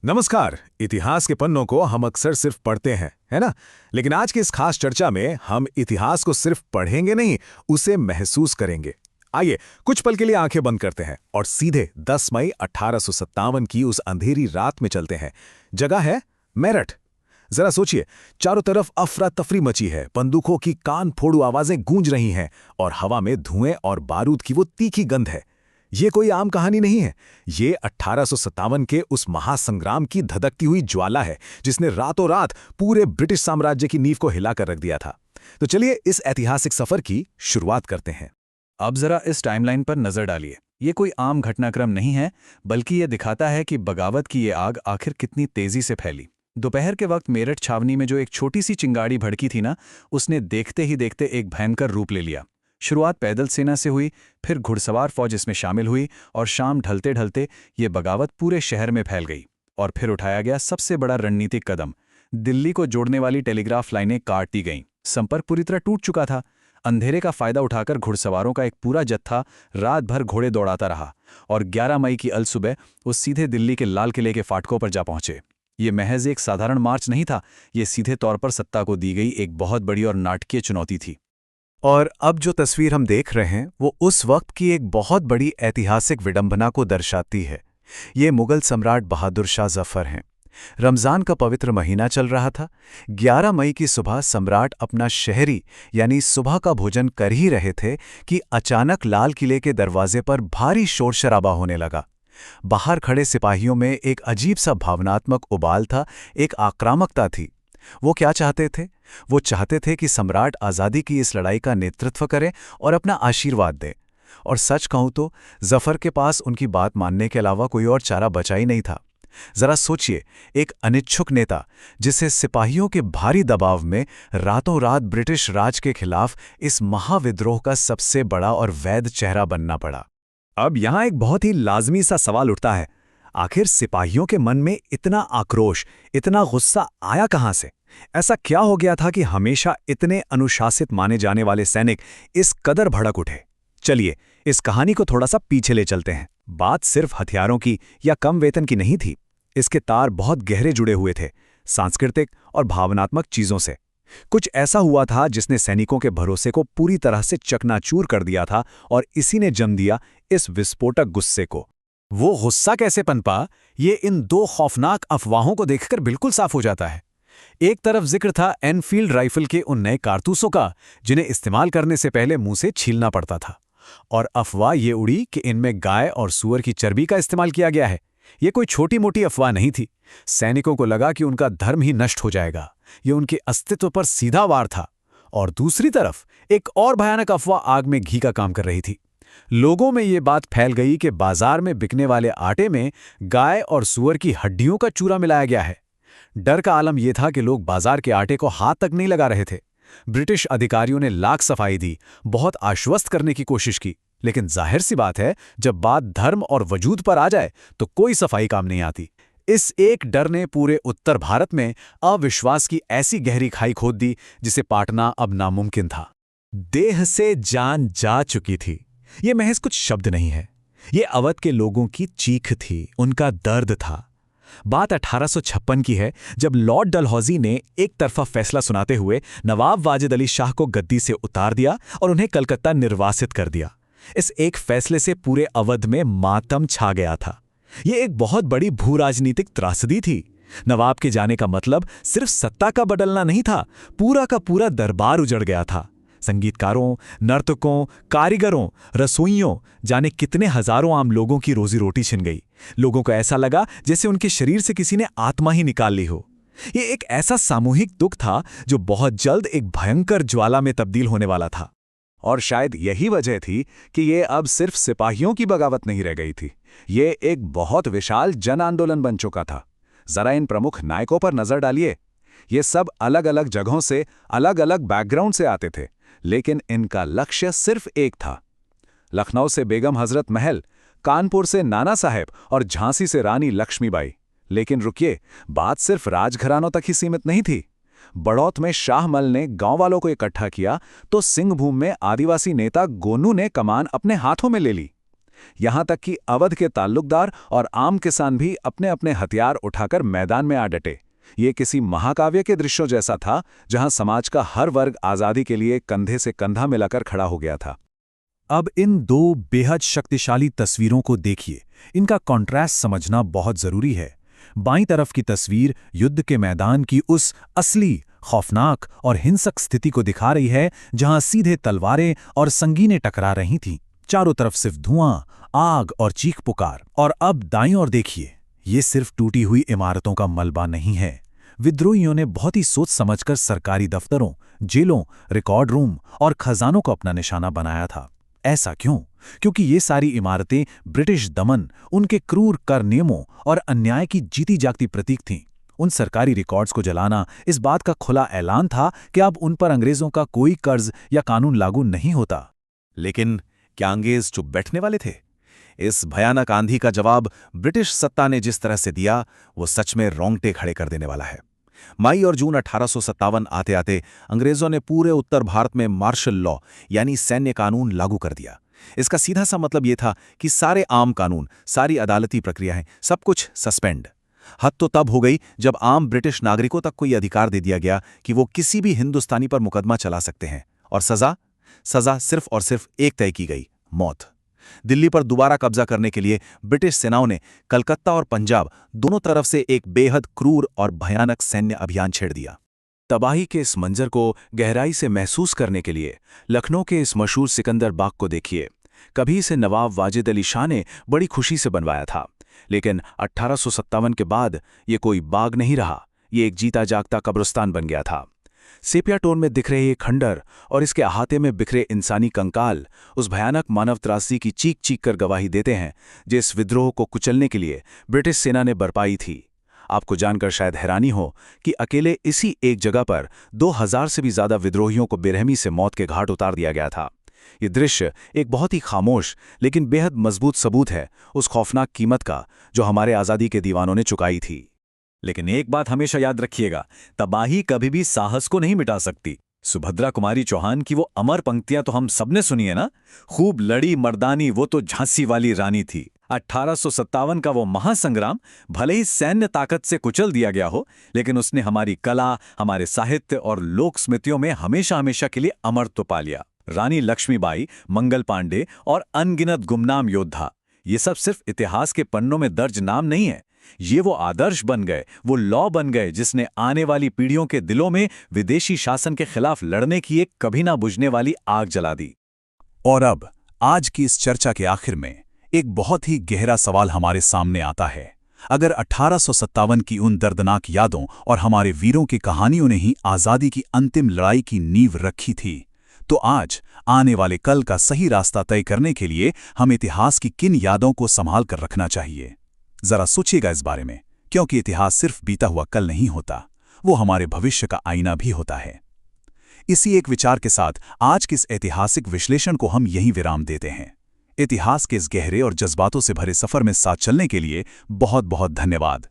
नमस्कार। इतिहास के पन्नों को हम अक्सर सिर्फ पढ़ते हैं, है ना? लेकिन आज की इस खास चर्चा में हम इतिहास को सिर्फ पढ़ेंगे नहीं, उसे महसूस करेंगे। आइए कुछ पल के लिए आंखें बंद करते हैं और सीधे 10 मई 1857 की उस अंधेरी रात में चलते हैं। जगह है मेरठ। जरा सोचिए, चारों तरफ अफरा तफरी मची है, बंदूकों की कान फोड़ू आवाजें गूंज रही हैं और हवा में धुएं और बारूद की वो तीखी गंध है। ये कोई आम कहानी नहीं है। ये 1857 के उस महासंग्राम की धधकती हुई ज्वाला है, जिसने रातों रात पूरे ब्रिटिश साम्राज्य की नींव को हिलाकर रख दिया था। तो चलिए इस ऐतिहासिक सफर की शुरुआत करते हैं। अब जरा इस टाइमलाइन पर नजर डालिए। ये कोई आम घटनाक्रम नहीं है, बल्कि ये दिखाता है कि बगावत की ये आग आखिर कितनी तेजी से फैली। दोपहर के वक्त मेरठ छावनी में जो एक छोटी सी चिंगारी भड़की थी ना, उसने देखते ही देखते एक भयंकर रूप ले लिया। शुरुआत पैदल सेना से हुई, फिर घुड़सवार फौज इसमें शामिल हुई और शाम ढलते ढलते ये बगावत पूरे शहर में फैल गई। और फिर उठाया गया सबसे बड़ा रणनीतिक कदम। दिल्ली को जोड़ने वाली टेलीग्राफ लाइनें काट दी गईं। संपर्क पूरी तरह टूट चुका था। अंधेरे का फायदा उठाकर घुड़सवारों का एक पूरा जत्था रात भर घोड़े दौड़ाता रहा और 11 मई की अलसुबह वो सीधे दिल्ली के लाल किले के फाटकों पर जा पहुंचे। ये महज एक साधारण मार्च नहीं था, ये सीधे तौर पर सत्ता को दी गई एक बहुत बड़ी और नाटकीय चुनौती थी। और अब जो तस्वीर हम देख रहे हैं वो उस वक्त की एक बहुत बड़ी ऐतिहासिक विडंबना को दर्शाती है। ये मुगल सम्राट बहादुर शाह जफर हैं। रमज़ान का पवित्र महीना चल रहा था। 11 मई की सुबह सम्राट अपना शहरी यानी सुबह का भोजन कर ही रहे थे कि अचानक लाल किले के दरवाजे पर भारी शोर शराबा होने लगा। बाहर खड़े सिपाहियों में एक अजीब सा भावनात्मक उबाल था, एक आक्रामकता थी। वो क्या चाहते थे? वो चाहते थे कि सम्राट आज़ादी की इस लड़ाई का नेतृत्व करें और अपना आशीर्वाद दें। और सच कहूं तो जफर के पास उनकी बात मानने के अलावा कोई और चारा बचा ही नहीं था। जरा सोचिए, एक अनिच्छुक नेता जिसे सिपाहियों के भारी दबाव में रातों रात ब्रिटिश राज के खिलाफ इस महाविद्रोह का सबसे बड़ा और वैध चेहरा बनना पड़ा। अब यहाँ एक बहुत ही लाजमी सा सवाल उठता है, आखिर सिपाहियों के मन में इतना आक्रोश, इतना गुस्सा आया कहाँ से? ऐसा क्या हो गया था कि हमेशा इतने अनुशासित माने जाने वाले सैनिक इस कदर भड़क उठे? चलिए इस कहानी को थोड़ा सा पीछे ले चलते हैं। बात सिर्फ हथियारों की या कम वेतन की नहीं थी। इसके तार बहुत गहरे जुड़े हुए थे, सांस्कृतिक और भावनात्मक चीजों से। कुछ ऐसा हुआ था जिसने सैनिकों के भरोसे को पूरी तरह से चकनाचूर कर दिया था और इसी ने जन्म दिया इस विस्फोटक गुस्से को। वो गुस्सा कैसे पनपा, ये इन दो खौफनाक अफवाहों को देखकर बिल्कुल साफ हो जाता है। एक तरफ जिक्र था एनफील्ड राइफल के उन नए कारतूसों का जिन्हें इस्तेमाल करने से पहले मुंह से छीलना पड़ता था, और अफवाह ये उड़ी कि इनमें गाय और सूअर की चर्बी का इस्तेमाल किया गया है। ये कोई छोटी मोटी अफवाह नहीं थी। सैनिकों को लगा कि उनका धर्म ही नष्ट हो जाएगा। ये उनके अस्तित्व पर सीधा वार था। और दूसरी तरफ एक और भयानक अफवाह आग में घी का काम कर रही थी। लोगों में ये बात फैल गई कि बाजार में बिकने वाले आटे में गाय और सूअर की हड्डियों का चूरा मिलाया गया है। डर का आलम यह था कि लोग बाजार के आटे को हाथ तक नहीं लगा रहे थे। ब्रिटिश अधिकारियों ने लाख सफाई दी, बहुत आश्वस्त करने की कोशिश की, लेकिन जाहिर सी बात है, जब बात धर्म और वजूद पर आ जाए तो कोई सफाई काम नहीं आती। इस एक डर ने पूरे उत्तर भारत में अविश्वास की ऐसी गहरी खाई खोद दी जिसे पाटना अब नामुमकिन था। देह से जान जा चुकी थी। ये महज कुछ शब्द नहीं है, ये अवध के लोगों की चीख थी, उनका दर्द था। बात 1856 की है, जब लॉर्ड डलहौजी ने एक तरफा फैसला सुनाते हुए नवाब वाजिद अली शाह को गद्दी से उतार दिया और उन्हें कलकत्ता निर्वासित कर दिया। इस एक फैसले से पूरे अवध में मातम छा गया था। ये एक बहुत बड़ी भू-राजनीतिक त्रासदी थी। नवाब के जाने का मतलब सिर्फ सत्ता का बदलना नहीं था, पूरा का पूरा दरबार उजड़ गया था। संगीतकारों, नर्तकों, कारीगरों, रसोइयों, जाने कितने हजारों आम लोगों की रोजी रोटी छिन गई। लोगों को ऐसा लगा जैसे उनके शरीर से किसी ने आत्मा ही निकाल ली हो। ये एक ऐसा सामूहिक दुख था जो बहुत जल्द एक भयंकर ज्वाला में तब्दील होने वाला था। और शायद यही वजह थी कि ये अब सिर्फ सिपाहियों की बगावत नहीं रह गई थी, ये एक बहुत विशाल जन आंदोलन बन चुका था। जरा इन प्रमुख नायकों पर नजर डालिए। ये सब अलग अलग जगहों से, अलग अलग बैकग्राउंड से आते थे, लेकिन इनका लक्ष्य सिर्फ एक था। लखनऊ से बेगम हजरत महल, कानपुर से नाना साहेब और झांसी से रानी लक्ष्मीबाई। लेकिन रुकिए, बात सिर्फ राजघरानों तक ही सीमित नहीं थी। बड़ौत में शाहमल ने गांव वालों को इकट्ठा किया तो सिंहभूम में आदिवासी नेता गोनू ने कमान अपने हाथों में ले ली। यहां तक कि अवध के ताल्लुकदार और आम किसान भी अपने अपने हथियार उठाकर मैदान में आ डटे। ये किसी महाकाव्य के दृश्यों जैसा था, जहां समाज का हर वर्ग आज़ादी के लिए कंधे से कंधा मिलाकर खड़ा हो गया था। अब इन दो बेहद शक्तिशाली तस्वीरों को देखिए। इनका कॉन्ट्रास्ट समझना बहुत जरूरी है। बाईं तरफ की तस्वीर युद्ध के मैदान की उस असली, खौफनाक और हिंसक स्थिति को दिखा रही है, जहां सीधे तलवारें और संगीनें टकरा रही थीं। चारों तरफ सिर्फ धुआं, आग और चीख पुकार। और अब दाईं ओर देखिए, ये सिर्फ टूटी हुई इमारतों का मलबा नहीं है। विद्रोहियों ने बहुत ही सोच समझकर सरकारी दफ्तरों, जेलों, रिकॉर्ड रूम और खजानों को अपना निशाना बनाया था। ऐसा क्यों? क्योंकि ये सारी इमारतें ब्रिटिश दमन, उनके क्रूर कर नियमों और अन्याय की जीती जागती प्रतीक थीं। उन सरकारी रिकॉर्ड्स को जलाना इस बात का खुला ऐलान था कि अब उन पर अंग्रेजों का कोई कर्ज या कानून लागू नहीं होता। लेकिन क्या अंग्रेज चुप बैठने वाले थे? इस भयानक आंधी का जवाब ब्रिटिश सत्ता ने जिस तरह से दिया, वो सच में रोंगटे खड़े कर देने वाला है। मई और जून 1857 आते आते अंग्रेजों ने पूरे उत्तर भारत में मार्शल लॉ यानी सैन्य कानून लागू कर दिया। इसका सीधा सा मतलब ये था कि सारे आम कानून, सारी अदालती प्रक्रियाएं, सब कुछ सस्पेंड। हद तो तब हो गई जब आम ब्रिटिश नागरिकों तक को यह अधिकार दे दिया गया कि वो किसी भी हिंदुस्तानी पर मुकदमा चला सकते हैं। और सजा सिर्फ और सिर्फ एक तय की गई, मौत। दिल्ली पर दोबारा कब्जा करने के लिए ब्रिटिश सेनाओं ने कलकत्ता और पंजाब दोनों तरफ से एक बेहद क्रूर और भयानक सैन्य अभियान छेड़ दिया। तबाही के इस मंजर को गहराई से महसूस करने के लिए लखनऊ के इस मशहूर सिकंदर बाग को देखिए। कभी इसे नवाब वाजिद अली शाह ने बड़ी खुशी से बनवाया था, लेकिन 1857 के बाद ये कोई बाग नहीं रहा, ये एक जीता जागता कब्रिस्तान बन गया था। सेपिया टोन में दिख रहे ये खंडर और इसके अहाते में बिखरे इंसानी कंकाल उस भयानक मानव त्रासदी की चीख चीख कर गवाही देते हैं, जिस विद्रोह को कुचलने के लिए ब्रिटिश सेना ने बरपाई थी। आपको जानकर शायद हैरानी हो कि अकेले इसी एक जगह पर 2000 से भी ज्यादा विद्रोहियों को बेरहमी से मौत के घाट उतार दिया गया था। ये दृश्य एक बहुत ही खामोश लेकिन बेहद मजबूत सबूत है उस खौफनाक कीमत का जो हमारे आज़ादी के दीवानों ने चुकाई थी। लेकिन एक बात हमेशा याद रखिएगा, तबाही कभी भी साहस को नहीं मिटा सकती। सुभद्रा कुमारी चौहान की वो अमर पंक्तियां तो हम सबने सुनी है ना, खूब लड़ी मर्दानी वो तो झांसी वाली रानी थी। 1857 का वो महासंग्राम भले ही सैन्य ताकत से कुचल दिया गया हो, लेकिन उसने हमारी कला, हमारे साहित्य और लोक स्मृतियों में हमेशा हमेशा के लिए अमरत्व पा लिया। रानी लक्ष्मीबाई, मंगल पांडे और अनगिनत गुमनाम योद्धा, ये सब सिर्फ इतिहास के पन्नों में दर्ज नाम नहीं है, ये वो आदर्श बन गए, वो लॉ बन गए जिसने आने वाली पीढ़ियों के दिलों में विदेशी शासन के खिलाफ लड़ने की एक कभी ना बुझने वाली आग जला दी। और अब आज की इस चर्चा के आखिर में एक बहुत ही गहरा सवाल हमारे सामने आता है। अगर 1857 की उन दर्दनाक यादों और हमारे वीरों की कहानियों ने ही आज़ादी की अंतिम लड़ाई की नींव रखी थी, तो आज आने वाले कल का सही रास्ता तय करने के लिए हम इतिहास की किन यादों को संभाल कर रखना चाहिए? जरा सोचिएगा इस बारे में, क्योंकि इतिहास सिर्फ बीता हुआ कल नहीं होता, वो हमारे भविष्य का आईना भी होता है। इसी एक विचार के साथ आज के इस ऐतिहासिक विश्लेषण को हम यहीं विराम देते हैं। इतिहास के इस गहरे और जज्बातों से भरे सफर में साथ चलने के लिए बहुत बहुत धन्यवाद।